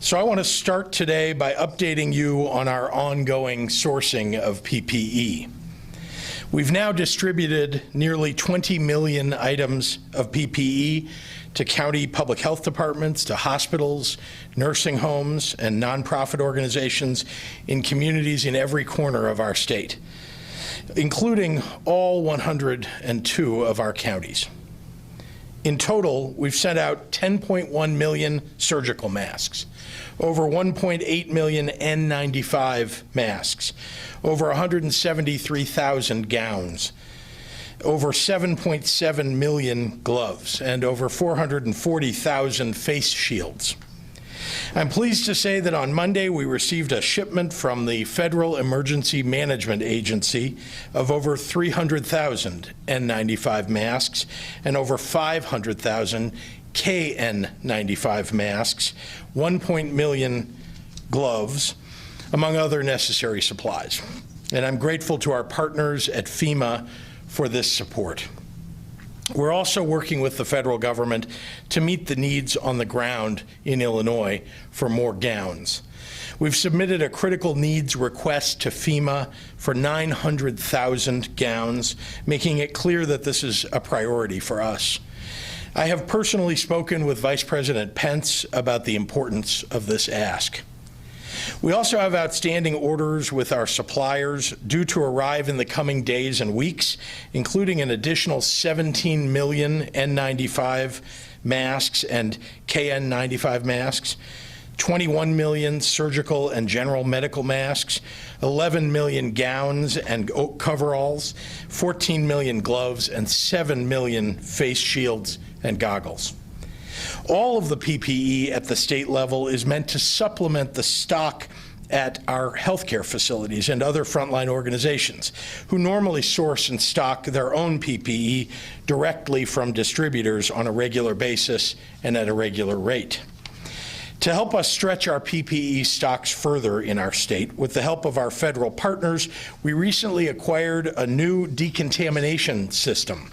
So I want to start today by updating you on our ongoing sourcing of PPE. We've now distributed nearly 20 million items of PPE to county public health departments, to hospitals, nursing homes, and nonprofit organizations in communities in every corner of our state, including all 102 of our counties. In total, we've sent out 10.1 million surgical masks, over 1.8 million N95 masks, over 173,000 gowns, over 7.7 million gloves, and over 440,000 face shields. I'm pleased to say that on Monday we received a shipment from the Federal Emergency Management Agency of over 300,000 N95 masks and over 500,000 KN95 masks, 1 million gloves, among other necessary supplies. And I'm grateful to our partners at FEMA for this support. We're also working with the federal government to meet the needs on the ground in Illinois for more gowns. We've submitted a critical needs request to FEMA for 900,000 gowns, making it clear that this is a priority for us. I have personally spoken with Vice President Pence about the importance of this ask. We also have outstanding orders with our suppliers due to arrive in the coming days and weeks, including an additional 17 million N95 masks and KN95 masks, 21 million surgical and general medical masks, 11 million gowns and coveralls, 14 million gloves, and 7 million face shields and goggles. All of the PPE at the state level is meant to supplement the stock at our healthcare facilities and other frontline organizations who normally source and stock their own PPE directly from distributors on a regular basis and at a regular rate. To help us stretch our PPE stocks further in our state, with the help of our federal partners, we recently acquired a new decontamination system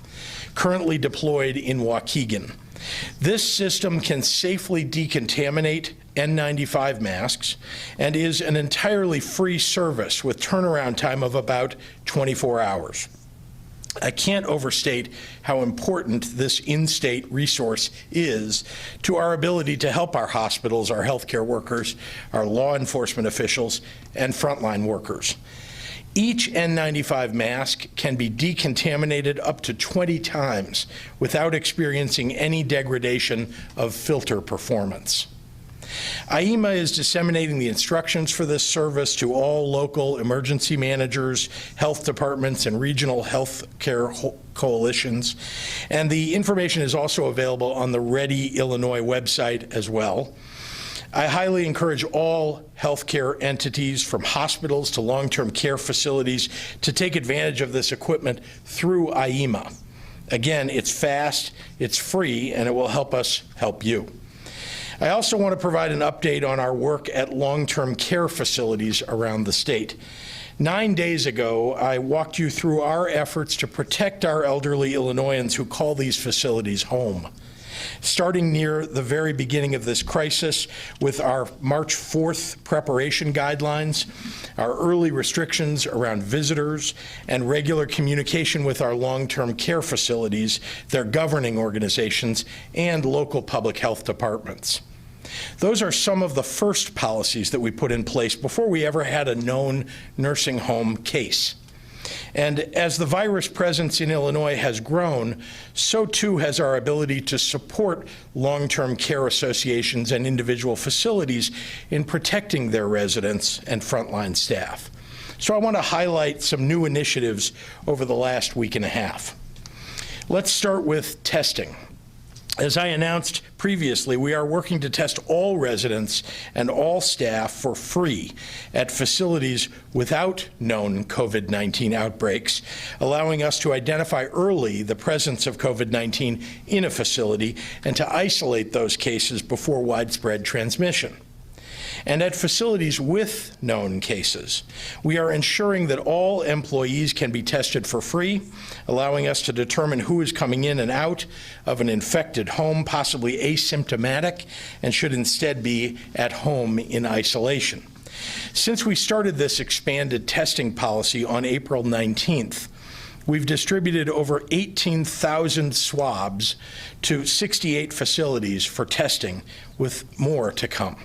currently deployed in Waukegan. This system can safely decontaminate N95 masks and is an entirely free service with turnaround time of about 24 hours. I can't overstate how important this in-state resource is to our ability to help our hospitals, our healthcare workers, our law enforcement officials, and frontline workers. Each N95 mask can be decontaminated up to 20 times without experiencing any degradation of filter performance. IEMA is disseminating the instructions for this service to all local emergency managers, health departments, and regional health care coalitions. And the information is also available on the Ready Illinois website as well. I highly encourage all healthcare entities, from hospitals to long-term care facilities, to take advantage of this equipment through IEMA. Again, it's fast, it's free, and it will help us help you. I also want to provide an update on our work at long-term care facilities around the state. 9 days ago, I walked you through our efforts to protect our elderly Illinoisans who call these facilities home. Starting near the very beginning of this crisis with our March 4th preparation guidelines, our early restrictions around visitors, and regular communication with our long-term care facilities, their governing organizations, and local public health departments. Those are some of the first policies that we put in place before we ever had a known nursing home case. And as the virus presence in Illinois has grown, so too has our ability to support long-term care associations and individual facilities in protecting their residents and frontline staff. So I want to highlight some new initiatives over the last week and a half. Let's start with testing. As I announced previously, we are working to test all residents and all staff for free at facilities without known COVID-19 outbreaks, allowing us to identify early the presence of COVID-19 in a facility and to isolate those cases before widespread transmission. And at facilities with known cases, we are ensuring that all employees can be tested for free, allowing us to determine who is coming in and out of an infected home, possibly asymptomatic, and should instead be at home in isolation. Since we started this expanded testing policy on April 19th, we've distributed over 18,000 swabs to 68 facilities for testing, with more to come.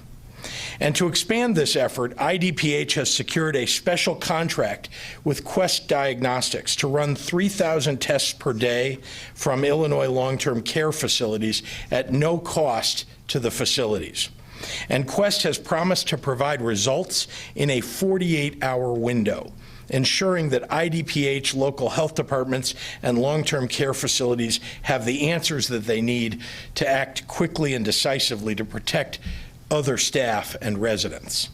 And to expand this effort, IDPH has secured a special contract with Quest Diagnostics to run 3,000 tests per day from Illinois long-term care facilities at no cost to the facilities. And Quest has promised to provide results in a 48-hour window, ensuring that IDPH, local health departments, and long-term care facilities have the answers that they need to act quickly and decisively to protect other staff and residents.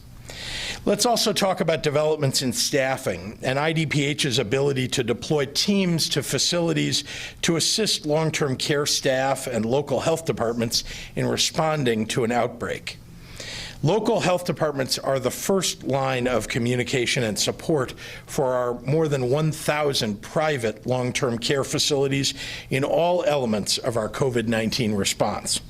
Let's also talk about developments in staffing and IDPH's ability to deploy teams to facilities to assist long-term care staff and local health departments in responding to an outbreak. Local health departments are the first line of communication and support for our more than 1,000 private long-term care facilities in all elements of our COVID-19 response.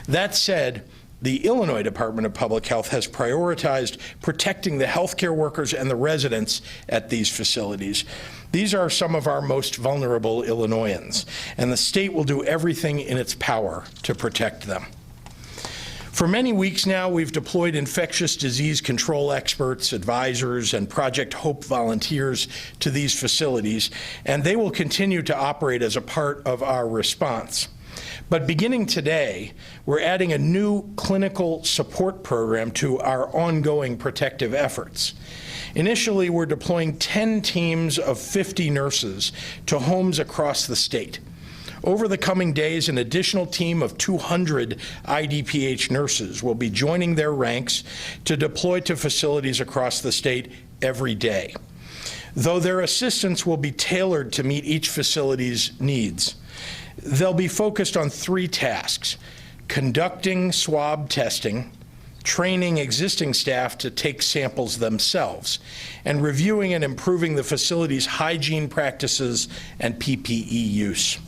That said, the Illinois Department of Public Health has prioritized protecting the healthcare workers and the residents at these facilities. These are some of our most vulnerable Illinoisans, and the state will do everything in its power to protect them. For many weeks now, we've deployed infectious disease control experts, advisors, and Project Hope volunteers to these facilities, and they will continue to operate as a part of our response. But beginning today, we're adding a new clinical support program to our ongoing protective efforts. Initially, we're deploying 10 teams of 50 nurses to homes across the state. Over the coming days, an additional team of 200 IDPH nurses will be joining their ranks to deploy to facilities across the state every day. Though their assistance will be tailored to meet each facility's needs, they'll be focused on 3 tasks: conducting swab testing, training existing staff to take samples themselves, and reviewing and improving the facility's hygiene practices and PPE use.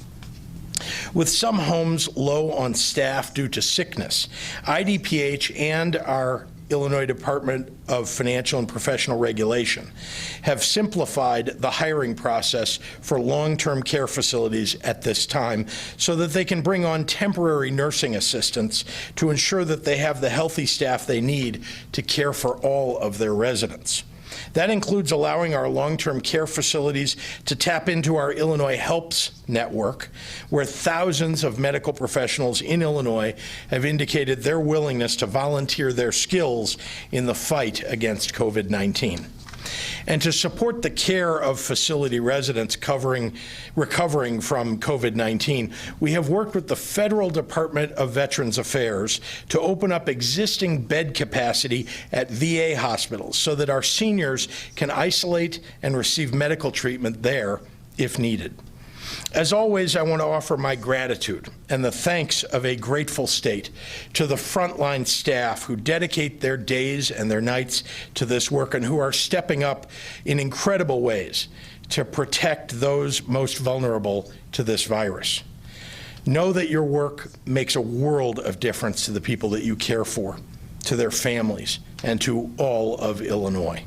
With some homes low on staff due to sickness, IDPH and our Illinois Department of Financial and Professional Regulation have simplified the hiring process for long-term care facilities at this time so that they can bring on temporary nursing assistants to ensure that they have the healthy staff they need to care for all of their residents. That includes allowing our long-term care facilities to tap into our Illinois Helps network, where thousands of medical professionals in Illinois have indicated their willingness to volunteer their skills in the fight against COVID-19. And to support the care of facility residents recovering from COVID-19, we have worked with the Federal Department of Veterans Affairs to open up existing bed capacity at VA hospitals so that our seniors can isolate and receive medical treatment there if needed. As always, I want to offer my gratitude and the thanks of a grateful state to the frontline staff who dedicate their days and their nights to this work and who are stepping up in incredible ways to protect those most vulnerable to this virus. Know that your work makes a world of difference to the people that you care for, to their families, and to all of Illinois.